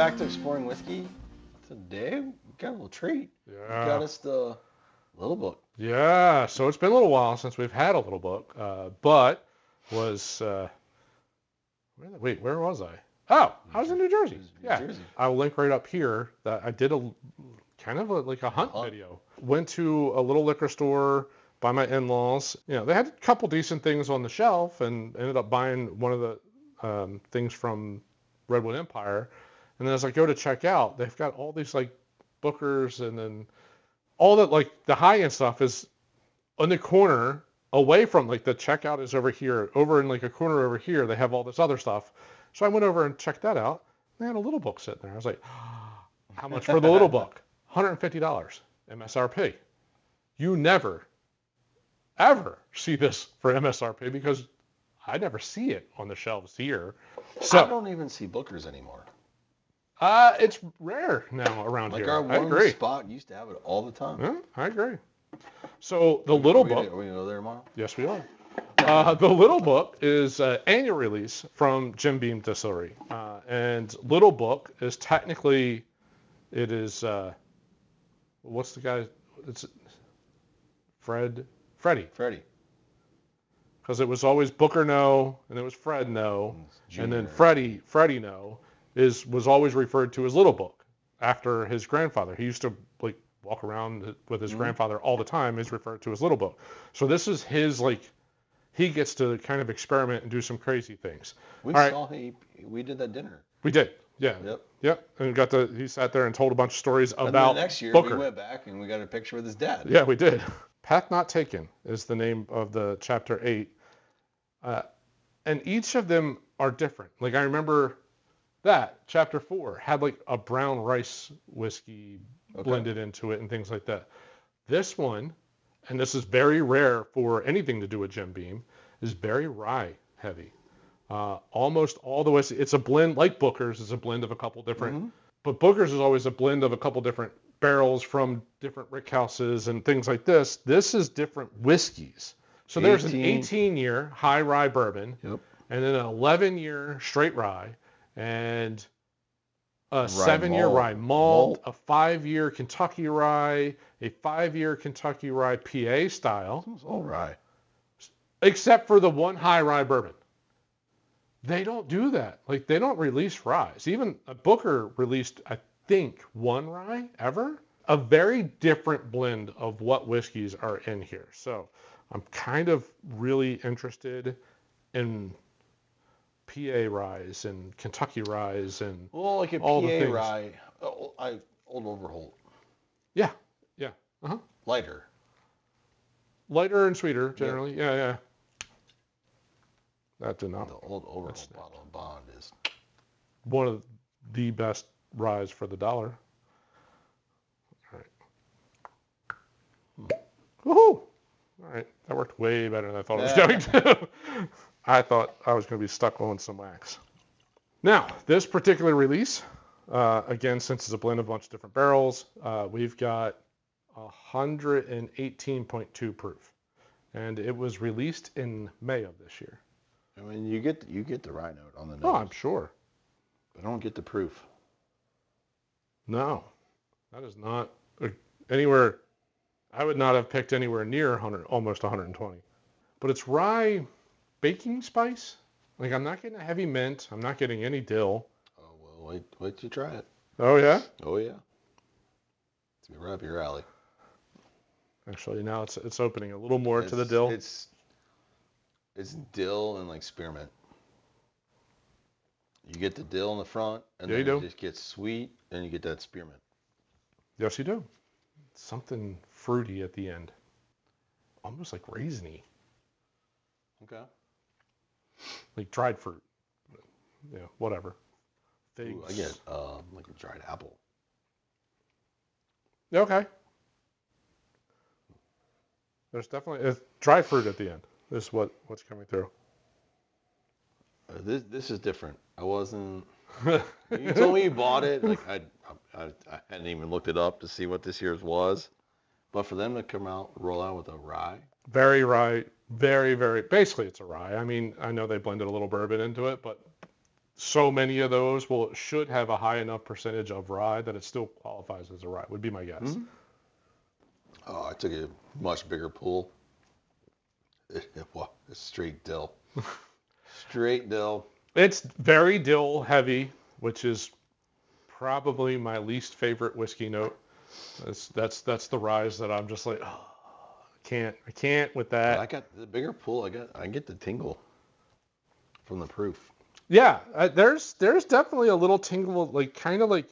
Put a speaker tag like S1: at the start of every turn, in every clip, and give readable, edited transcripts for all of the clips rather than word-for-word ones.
S1: back to exploring whiskey. Today we got a little treat.
S2: Yeah.
S1: You got us the little book.
S2: Yeah. So it's been a little while since we've had a little book, but was where was I? Oh, I was in New Jersey.
S1: New Jersey.
S2: I'll link right up here that I did a kind of like a hunt video. Went to a little liquor store by my in-laws. You know, they had a couple decent things on the shelf, and ended up buying one of the things from Redwood Empire. And then as I go to check out, they've got all these like Bookers, and then all that like the high-end stuff is on the corner away from like the checkout is over here, over in like a corner over here. They have all this other stuff. So I went over and checked that out. They had a little book sitting there. I was like, how much for the little book? $150 MSRP. You never, ever see this for MSRP because I never see it on the shelves here. So
S1: I don't even see Bookers anymore.
S2: It's rare now around
S1: like
S2: here.
S1: our one spot used to have it all the time.
S2: Yeah, I agree. So the little book.
S1: Are we gonna go there tomorrow?
S2: Yes, we are. The little book is annual release from Jim Beam Distillery, and little book is technically, it is what's the guy? It's Freddie. Because it was always Booker Noe, and it was Fred Noe, and then Freddie Noe was always referred to as Little Book after his grandfather. He used to like walk around with his grandfather all the time. He's referred to as Little Book. So this is his like, he gets to kind of experiment and do some crazy things.
S1: We did that dinner.
S2: We did. Yeah. Yep. And he sat there and told a bunch of stories about
S1: the next year
S2: Booker.
S1: We went back and we got a picture with his dad.
S2: Yeah, we did. Path Not Taken is the name of the chapter 8. And each of them are different. Like I remember that chapter 4 had like a brown rice whiskey blended into it and things like that. This one, and this is very rare for anything to do with Jim Beam, is very rye heavy. Almost all the whiskey, it's a blend, like Booker's is a blend of a couple different, but Booker's is always a blend of a couple different barrels from different rickhouses and things like this. This is different whiskeys. So there's an 18-year high rye bourbon, and then an 11-year straight rye, and a 7-year rye malt, a 5-year Kentucky rye, a 5-year Kentucky rye PA style.
S1: It's all rye.
S2: Except for the one high rye bourbon. They don't do that. Like, they don't release ryes. Even Booker released, I think, one rye ever. A very different blend of what whiskeys are in here. So I'm kind of really interested in PA ryes and Kentucky ryes and
S1: like a
S2: all
S1: PA
S2: the things.
S1: Rye. Old Overholt.
S2: Yeah.
S1: Lighter
S2: and sweeter generally. Yeah. That did not.
S1: The Old Overholt bottle of Bond is
S2: one of the best ryes for the dollar. All right. Woohoo! All right, that worked way better than I thought it was going to. I thought I was going to be stuck on some wax. Now, this particular release, again, since it's a blend of a bunch of different barrels, we've got 118.2 proof, and it was released in May of this year.
S1: I mean, you get the rye note on the nose.
S2: Oh, I'm sure.
S1: But I don't get the proof.
S2: No, that is not anywhere. I would not have picked anywhere near 100, almost 120. But it's rye baking spice. Like, I'm not getting a heavy mint. I'm not getting any dill.
S1: Oh, well, wait till you try it.
S2: Oh, yeah?
S1: Oh, yeah. It's going to be right up your alley.
S2: Actually, now it's opening a little more to the dill.
S1: It's dill and like spearmint. You get the dill in the front, and then it just gets sweet, and you get that spearmint.
S2: Yes, you do. Something fruity at the end. Almost like raisiny.
S1: Okay.
S2: Like dried fruit. Yeah, whatever. Figs.
S1: Ooh, I get like a dried apple.
S2: Okay. There's definitely dried fruit at the end. This is what's coming through.
S1: This is different. I wasn't. You told me you bought it. Like I hadn't even looked it up to see what this year's was. But for them to roll out with a rye.
S2: Very rye. Very, very. Basically, it's a rye. I mean, I know they blended a little bourbon into it, but so many of those should have a high enough percentage of rye that it still qualifies as a rye, would be my guess.
S1: Mm-hmm. Oh, I took a much bigger pull. It's straight dill. Straight dill.
S2: It's very dill heavy, which is probably my least favorite whiskey note. That's the ryes that I'm just like, oh, I can't with that.
S1: I got the bigger pull. I get the tingle from the proof.
S2: Yeah, there's definitely a little tingle, like kind of like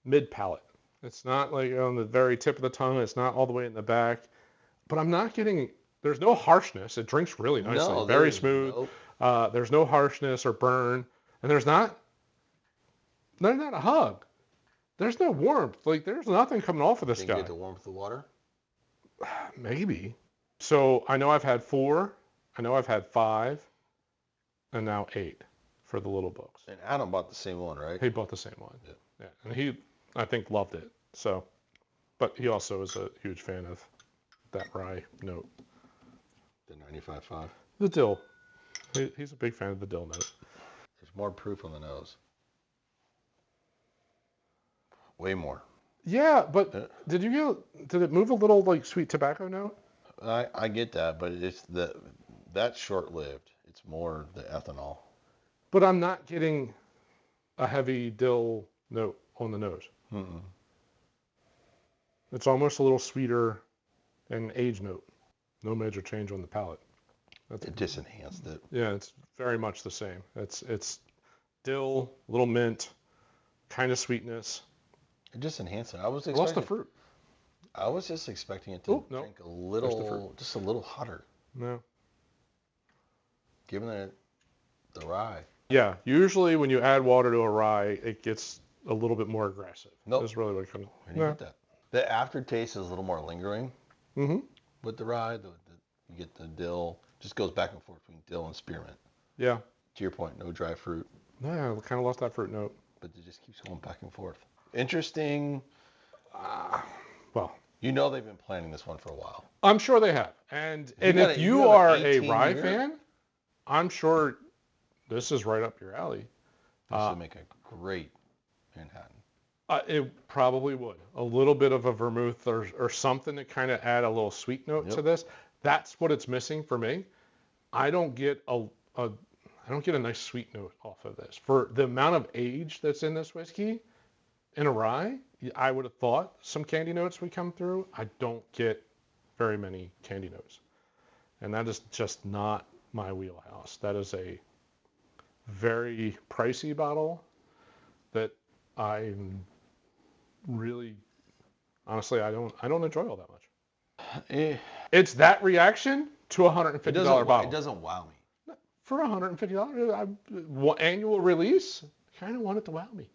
S2: mid palate. It's not like on the very tip of the tongue. It's not all the way in the back, but I'm not getting. There's no harshness. It drinks really nicely,
S1: No,
S2: very smooth.
S1: Nope.
S2: There's no harshness or burn, and there's not a hug. There's no warmth. Like there's nothing coming off of this guy.
S1: Get the warmth of the water.
S2: Maybe. So I know I've had 4. I know I've had 5, and now 8 for the little books.
S1: And Adam bought the same one, right?
S2: He bought the same one.
S1: Yeah.
S2: And he, I think, loved it. So, but he also is a huge fan of that rye note.
S1: The 95.5.
S2: The dill. He's a big fan of the dill note.
S1: There's more proof on the nose. Way more.
S2: Yeah, but did it move a little like sweet tobacco note?
S1: I get that, but that's short-lived. It's more the ethanol.
S2: But I'm not getting a heavy dill note on the nose.
S1: Mm-mm.
S2: It's almost a little sweeter and age note. No major change on the palate.
S1: It just enhanced it.
S2: Yeah, it's very much the same. It's dill, little mint, kind of sweetness.
S1: It just enhanced it. I
S2: Lost the fruit.
S1: I was just expecting it to drink a little, just a little hotter.
S2: No.
S1: Given that the rye.
S2: Yeah, usually when you add water to a rye, it gets a little bit more aggressive.
S1: Nope.
S2: That's really what it comes.
S1: I didn't get that. The aftertaste is a little more lingering.
S2: Mm-hmm.
S1: With the rye, you get the dill. Just goes back and forth between dill and spearmint.
S2: Yeah.
S1: To your point, no dry fruit.
S2: Yeah, I kind of lost that fruit note.
S1: But it just keeps going back and forth. Interesting.
S2: Well,
S1: you know they've been planning this one for a while.
S2: I'm sure they have. And if you are a rye fan, I'm sure this is right up your alley.
S1: This would make a great Manhattan.
S2: It probably would. A little bit of a vermouth or something to kind of add a little sweet note to this. That's what it's missing for me. I don't get a nice sweet note off of this. For the amount of age that's in this whiskey, in a rye, I would have thought some candy notes would come through. I don't get very many candy notes. And that is just not my wheelhouse. That is a very pricey bottle that I'm really, honestly, I don't enjoy all that much. It's that reaction to a $150 bottle.
S1: It doesn't wow me.
S2: For $150 annual release, I kind of want it to wow me.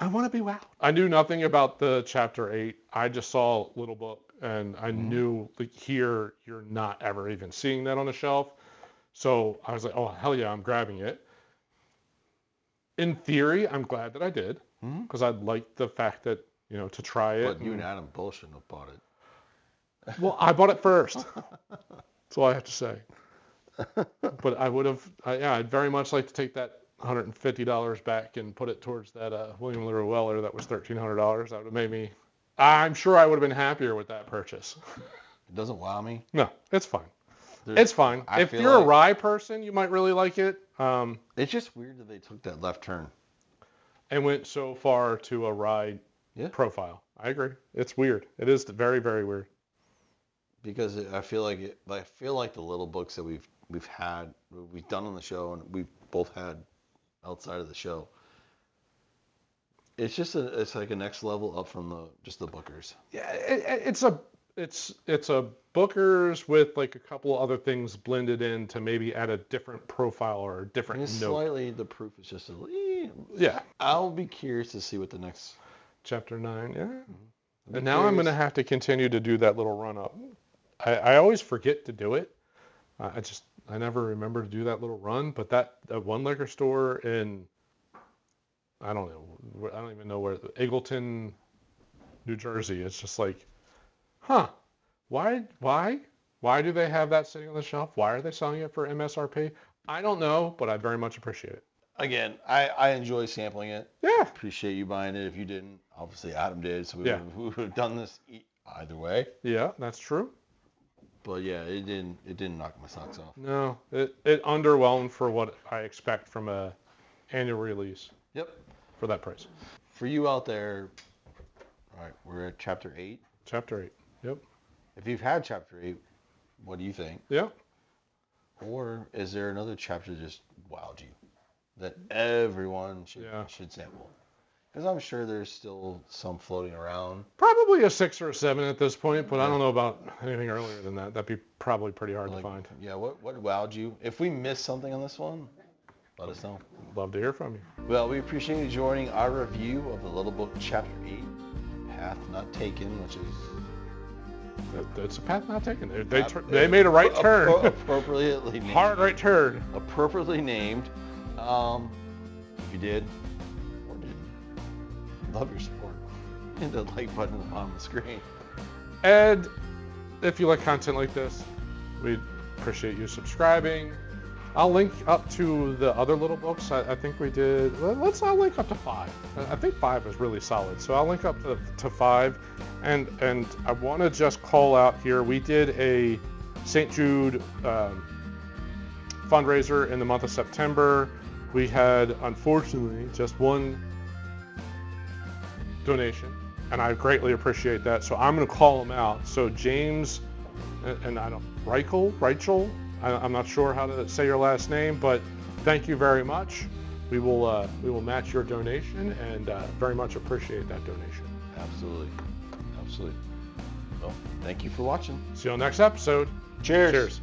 S2: I want to be wowed. I knew nothing about the chapter 8. I just saw Little Book, and I knew like here you're not ever even seeing that on the shelf. So I was like, oh hell yeah, I'm grabbing it. In theory, I'm glad that I did because I liked the fact that to try it.
S1: But you and Adam both shouldn't have bought it.
S2: Well, I bought it first. That's all I have to say. But I would have, I'd very much like to take that $150 back and put it towards that William LaRue Weller that was $1,300. That would have made me, I'm sure I would have been happier with that purchase.
S1: It doesn't wow me.
S2: No, it's fine. It's fine. If you're a rye person, you might really like it.
S1: It's just weird that they took that left turn.
S2: And went so far to a rye profile. I agree. It's weird. It is very, very weird.
S1: Because I feel like the little books that we've done on the show and we've both had outside of the show. It's just it's like a next level up from just the Bookers.
S2: Yeah, it's a Bookers with like a couple other things blended in to maybe add a different profile or a different note.
S1: Slightly, the proof is just
S2: yeah.
S1: I'll be curious to see what the next
S2: chapter 9. Yeah. And now I'm gonna have to continue to do that little run up. I always forget to do it. I never remember to do that little run. But that one liquor store in I don't even know where, Eagleton, New Jersey. It's just like, why do they have that sitting on the shelf? Why are they selling it for MSRP? I don't know, but I very much appreciate it.
S1: Again, I enjoy sampling it.
S2: Yeah.
S1: Appreciate you buying it. If you didn't, obviously Adam did, so we
S2: Yeah.
S1: would have done this either way.
S2: Yeah, that's true.
S1: But yeah, it didn't knock my socks off.
S2: No, it underwhelmed for what I expect from a annual release.
S1: Yep.
S2: For that price.
S1: For you out there, all right, we're at chapter 8.
S2: Chapter 8. Yep.
S1: If you've had chapter 8, what do you think?
S2: Yeah.
S1: Or is there another chapter that just wowed you that everyone should sample? Because I'm sure there's still some floating around.
S2: Probably a 6 or a 7 at this point, but I don't know about anything earlier than that. That'd be probably pretty hard to find.
S1: Yeah, what wowed you? If we missed something on this one, let us know.
S2: Love to hear from you.
S1: Well, we appreciate you joining our review of the Little Book Chapter 8, Path Not Taken, which is...
S2: It's a path not taken. They made a right turn.
S1: Appropriately named.
S2: Hard right turn.
S1: Appropriately named. If you did or didn't, love your support. Hit the like button at the bottom of the screen.
S2: And if you like content like this, we'd appreciate you subscribing. I'll link up to the other little books. I think we did. I'll link up to 5. I think 5 is really solid. So I'll link up to 5. And I want to just call out here. We did a St. Jude fundraiser in the month of September. We had, unfortunately, just one donation, and I greatly appreciate that. So I'm going to call them out. So James, and I don't, Reichel. I'm not sure how to say your last name, but thank you very much. We will match your donation, and very much appreciate that donation.
S1: Absolutely. Well, thank you for watching.
S2: See you on the next episode.
S1: Cheers.
S2: Cheers.